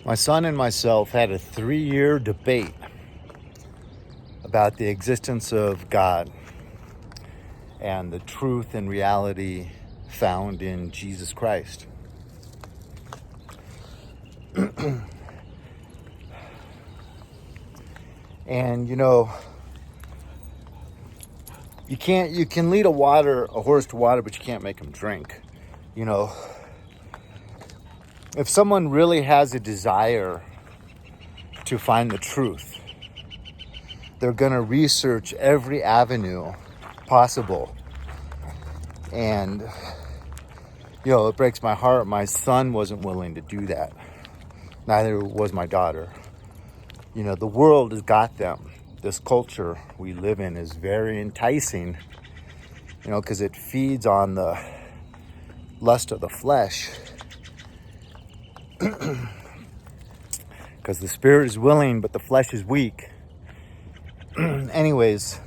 My son and myself had a 3-year debate about the existence of God and the truth and reality found in Jesus Christ. And you can lead a horse to water, but you can't make him drink. If someone really has a desire to find the truth, they're going to research every avenue possible. And, it breaks my heart. My son wasn't willing to do that. Neither was my daughter. The world has got them. This culture we live in is very enticing, because it feeds on the lust of the flesh. Because the spirit is willing, but the flesh is weak. Anyways,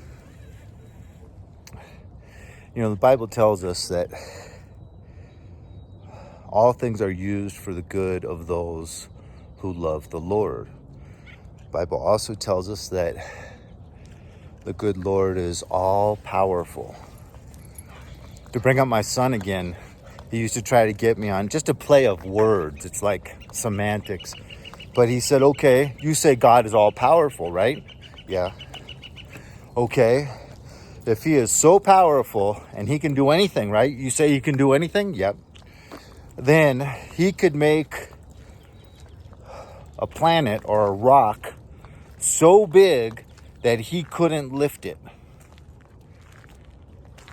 the Bible tells us that all things are used for the good of those who love the Lord. The Bible also tells us that the good Lord is all powerful. To bring up my son again, he used to try to get me on just a play of words. It's like semantics. But he said, okay, you say God is all powerful, right? Yeah. Okay. If he is so powerful and he can do anything, right? You say he can do anything? Yep. Then he could make a planet or a rock so big that he couldn't lift it.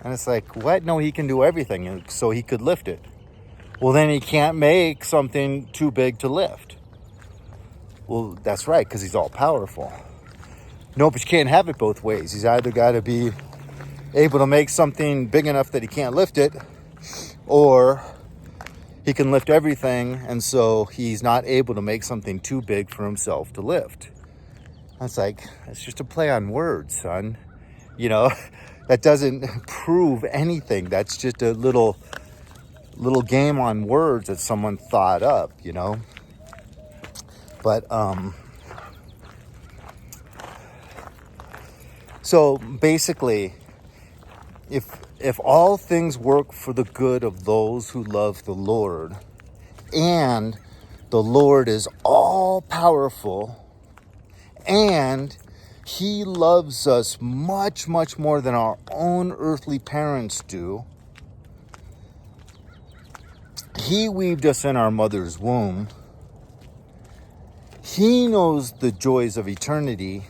And it's like, what? No, he can do everything, so he could lift it. Well, then he can't make something too big to lift. Well, that's right, because he's all powerful. No, but you can't have it both ways. He's either got to be able to make something big enough that he can't lift it, or he can lift everything, and so he's not able to make something too big for himself to lift. It's like, it's just a play on words, son. That doesn't prove anything. That's just a little game on words that someone thought up, But, so basically, if all things work for the good of those who love the Lord, and the Lord is all powerful, and he loves us much, much more than our own earthly parents do. He weaved us in our mother's womb. He knows the joys of eternity,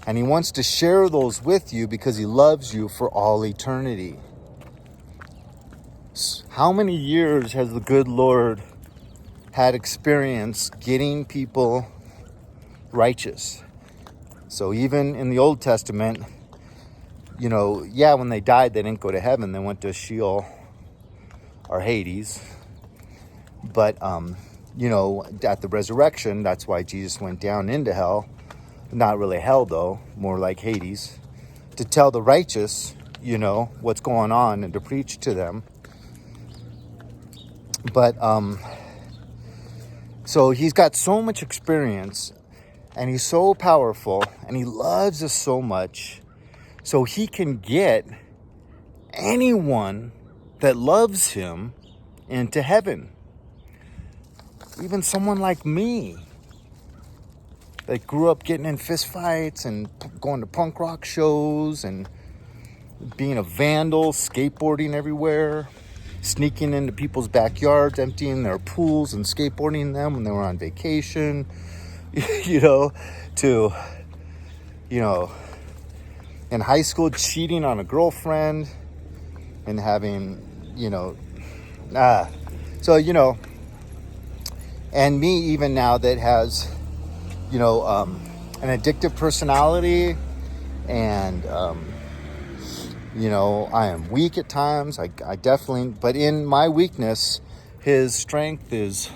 and he wants to share those with you because he loves you for all eternity. How many years has the good Lord had experience getting people righteous? So even in the Old Testament, when they died, they didn't go to heaven. They went to Sheol or Hades. But, at the resurrection, that's why Jesus went down into hell. Not really hell, though, more like Hades, to tell the righteous, what's going on and to preach to them. But, so he's got so much experience, and he's so powerful, and he loves us so much, so he can get anyone that loves him into heaven. Even someone like me that grew up getting in fist fights and going to punk rock shows and being a vandal, skateboarding everywhere, sneaking into people's backyards, emptying their pools and skateboarding them when they were on vacation, to, in high school cheating on a girlfriend and having, and me even now that has, an addictive personality, and, I am weak at times. I definitely, but in my weakness, his strength is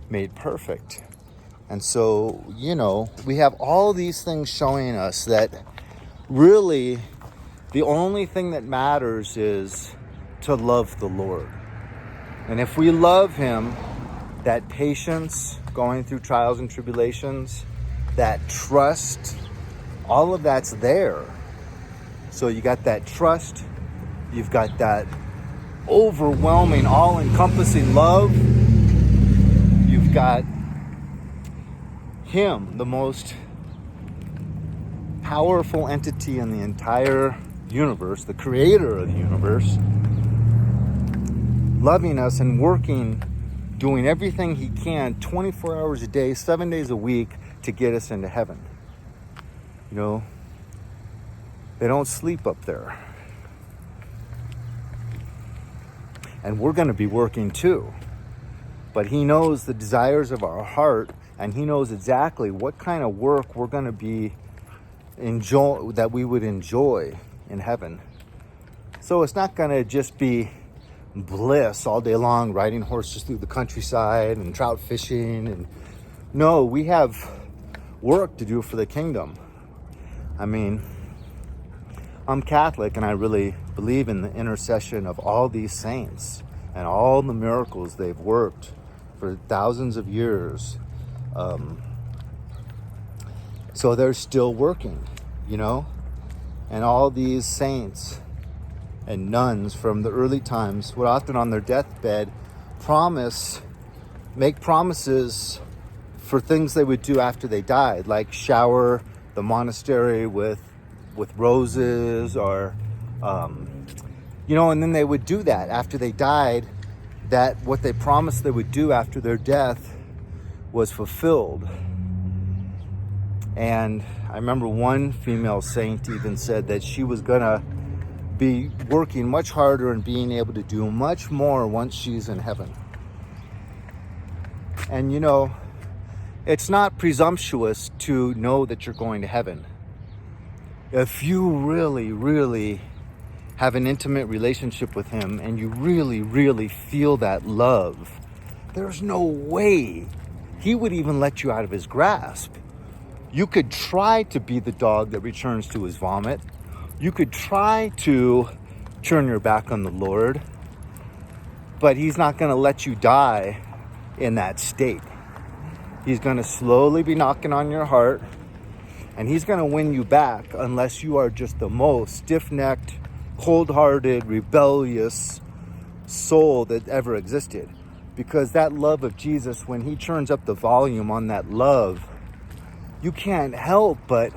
made perfect. And so, we have all these things showing us that really the only thing that matters is to love the Lord. And if we love him, that patience going through trials and tribulations, that trust, all of that's there. So you got that trust, you've got that overwhelming, all-encompassing love, you've got him, the most powerful entity in the entire universe, the creator of the universe, loving us and working, doing everything he can 24 hours a day, 7 days a week to get us into heaven. You know, they don't sleep up there. And we're going to be working too. But he knows the desires of our heart, and he knows exactly what kind of work we're going to be that we would enjoy in heaven. So it's not going to just be bliss all day long, riding horses through the countryside and trout fishing. And no, we have work to do for the kingdom. I mean, I'm Catholic, and I really believe in the intercession of all these saints and all the miracles they've worked for thousands of years. So they're still working, you know? And all these saints and nuns from the early times would often on their deathbed make promises for things they would do after they died, like shower the monastery with roses, or you know, and then they would do that after they died. That what they promised they would do after their death was fulfilled. And I remember one female saint even said that she was gonna be working much harder and being able to do much more once she's in heaven. And you know, it's not presumptuous to know that you're going to heaven. If you really, really have an intimate relationship with him and you really, really feel that love, there's no way he would even let you out of his grasp. You could try to be the dog that returns to his vomit. You could try to turn your back on the Lord, but he's not going to let you die in that state. He's going to slowly be knocking on your heart, and he's going to win you back unless you are just the most stiff-necked, cold-hearted, rebellious soul that ever existed. Because that love of Jesus, when he turns up the volume on that love, you can't help but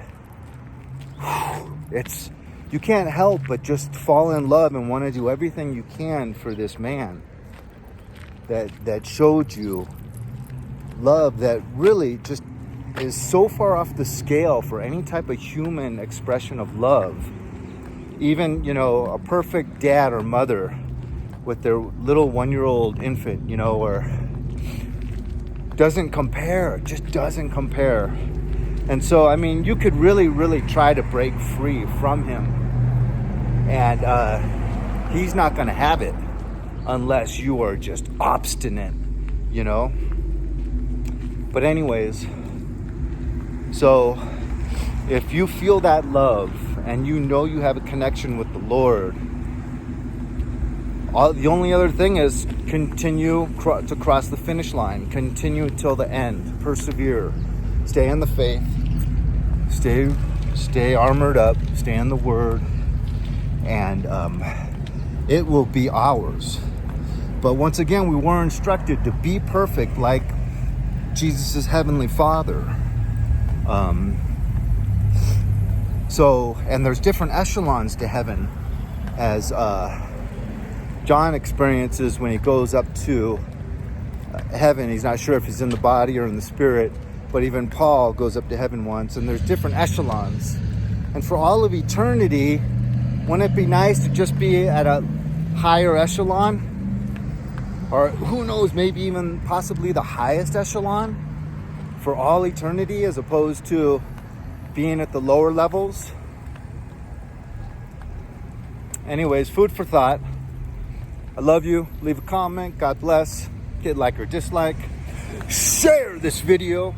just fall in love and want to do everything you can for this man that showed you love that really just is so far off the scale for any type of human expression of love. Even, you know, a perfect dad or mother with their little 1-year-old infant, you know, or doesn't compare, just doesn't compare. And so, I mean, you could really, really try to break free from him, and he's not going to have it unless you are just obstinate, you know. But anyways, so if you feel that love and you know you have a connection with the Lord, the only other thing is continue to cross the finish line. Continue till the end. Persevere. Stay in the faith. Stay armored up. Stay in the Word. And it will be ours. But once again, we were instructed to be perfect like Jesus' heavenly Father. And there's different echelons to heaven, as John experiences when he goes up to heaven. He's not sure if he's in the body or in the spirit, but even Paul goes up to heaven once, and there's different echelons. And for all of eternity, wouldn't it be nice to just be at a higher echelon? Or who knows, maybe even possibly the highest echelon for all eternity, as opposed to being at the lower levels. Anyways, food for thought. I love you. Leave a comment. God bless. Hit like or dislike. Share this video.